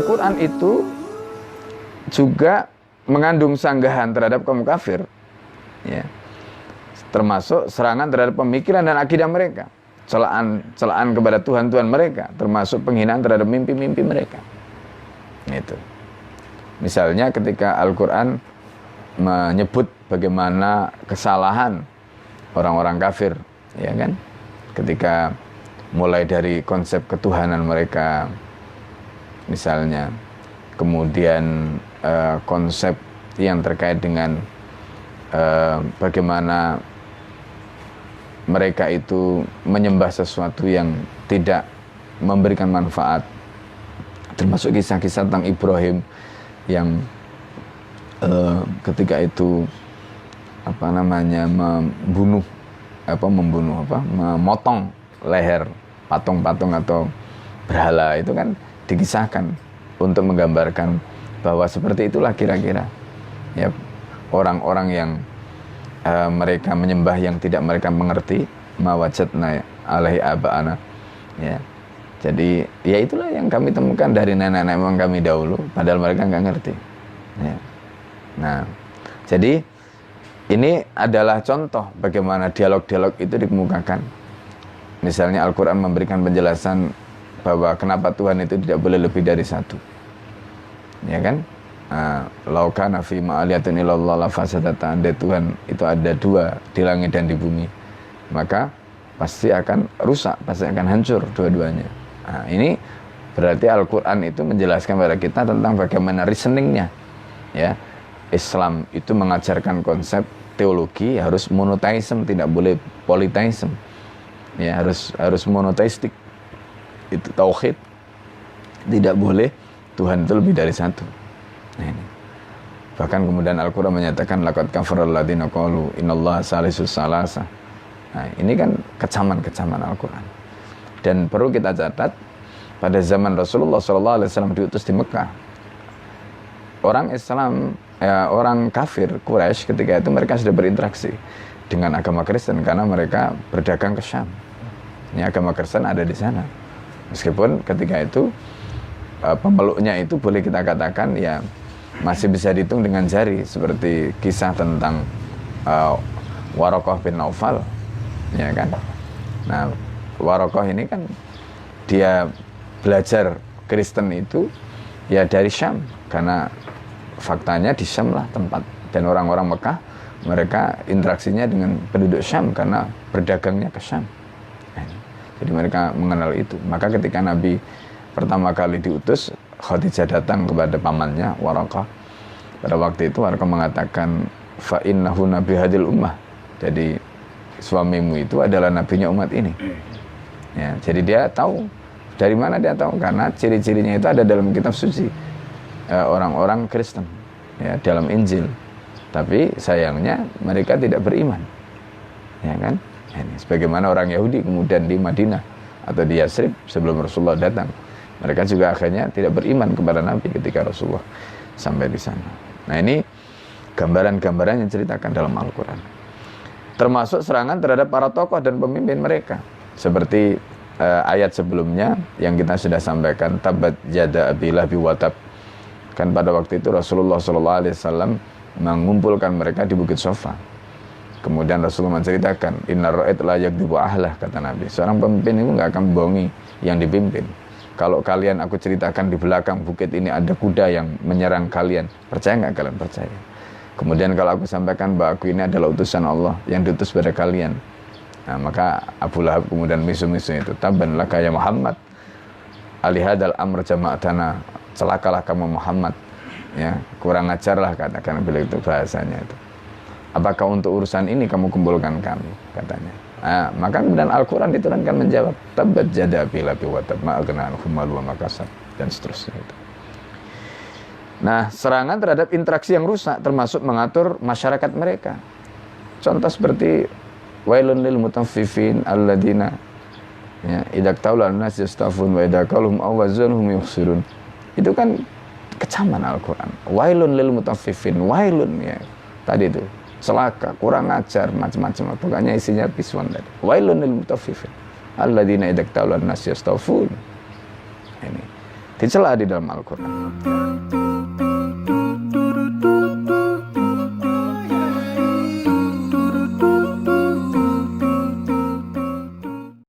Al-Quran itu juga mengandung sanggahan terhadap kaum kafir, ya, termasuk serangan terhadap pemikiran dan akidah mereka, celaan kepada Tuhan-Tuhan mereka, termasuk penghinaan terhadap mimpi-mimpi mereka. Itu. Misalnya ketika Al-Quran menyebut bagaimana kesalahan orang-orang kafir, ya kan? Ketika mulai dari konsep ketuhanan mereka, misalnya, kemudian konsep yang terkait dengan bagaimana mereka itu menyembah sesuatu yang tidak memberikan manfaat, termasuk kisah-kisah tentang Ibrahim yang ketika itu memotong leher patung-patung atau berhala, itu kan dikisahkan untuk menggambarkan bahwa seperti itulah kira-kira, ya, orang-orang yang mereka menyembah yang tidak mereka mengerti, ma wajadna alaihi aba'ana, ya. Jadi ya itulah yang kami temukan dari nenek-nenek moyang kami dahulu, padahal mereka nggak ngerti, ya. Nah, jadi ini adalah contoh bagaimana dialog-dialog itu dikemukakan. Misalnya Al-Quran memberikan penjelasan bahwa kenapa Tuhan itu tidak boleh lebih dari satu, ya kan? Lau kana fi ma'aliyatun illallah la fasadata, andai Tuhan itu ada dua di langit dan di bumi, maka pasti akan rusak, pasti akan hancur dua-duanya. Nah, ini berarti Al-Quran itu menjelaskan kepada kita tentang bagaimana reasoningnya, ya. Islam itu mengajarkan konsep teologi harus monoteisme, tidak boleh politeisme, ya, harus monoteistik, itu tauhid, tidak boleh Tuhan itu lebih dari satu. Nah, ini bahkan kemudian Al-Quran menyatakan laqad kafara alladziina qalu innallaha salisus salasa. Nah, ini kan kecaman-kecaman Al-Quran. Dan perlu kita catat, pada zaman Rasulullah SAW diutus di Mekah, orang Islam, orang kafir Quraisy ketika itu mereka sudah berinteraksi dengan agama Kristen karena mereka berdagang ke Syam. Ini agama Kristen ada di sana. Meskipun ketika itu pemeluknya itu boleh kita katakan ya masih bisa dihitung dengan jari, seperti kisah tentang Waraqah bin Naufal, ya kan. Nah, Waraqah ini kan dia belajar Kristen itu ya dari Syam, karena faktanya di Syam lah tempat, dan orang-orang Mekah mereka interaksinya dengan penduduk Syam karena berdagangnya ke Syam. Jadi mereka mengenal itu. Maka ketika Nabi pertama kali diutus, Khadijah datang kepada pamannya Waraqah. Pada waktu itu Waraqah mengatakan, fa innahu nabi hadil ummah. Jadi suamimu itu adalah nabinya umat ini. Ya, jadi dia tahu. Dari mana dia tahu? Karena ciri-cirinya itu ada dalam kitab suci orang-orang Kristen, ya, dalam Injil. Tapi sayangnya mereka tidak beriman, ya kan? Ini sebagaimana orang Yahudi kemudian di Madinah atau di Yasrib sebelum Rasulullah datang, mereka juga akhirnya tidak beriman kepada Nabi ketika Rasulullah sampai di sana. Nah, ini gambaran-gambaran yang diceritakan dalam Al-Quran, termasuk serangan terhadap para tokoh dan pemimpin mereka, seperti ayat sebelumnya yang kita sudah sampaikan, tabat yada abi lahab wa tab. Kan pada waktu itu Rasulullah SAW mengumpulkan mereka di Bukit Sofa. Kemudian Rasulullah menceritakan, innar ra'id la yakdzibu ahlah, kata Nabi. Seorang pemimpin itu nggak akan membohongi yang dipimpin. Kalau kalian aku ceritakan di belakang bukit ini ada kuda yang menyerang kalian, percaya nggak kalian? Percaya. Kemudian kalau aku sampaikan bahwa aku ini adalah utusan Allah yang diutus pada kalian, nah, maka Abu Lahab kemudian misu-misu itu, taban laka ya Muhammad, alihadal amr jama'atana, celakalah kamu Muhammad, ya, kurang ajarlah, katakan beliau itu bahasanya itu. Apakah untuk urusan ini kamu kumpulkan kami, katanya. Nah, maka kemudian Al-Quran diturunkan menjawab, tabat jada abi lahab wa tab ma aghna anhu maluhu wa ma kasab, dan seterusnya itu. Nah, serangan terhadap interaksi yang rusak termasuk mengatur masyarakat mereka. Contoh seperti wailun lil mutaffifin alladzina, ya, idza qalu an-nas yastafun wa idza qaluhum aw wazanhum yukhsirun. Itu kan kecaman Al-Quran. Wailun lil mutaffifin, wailun, ya, tadi itu celaka, kurang ajar, macam-macam, pokoknya isinya piswan tadi. Wailun lil mutaffifin alladzina idza qalu an-nas yastafun. Ini dicela di dalam Al-Quran.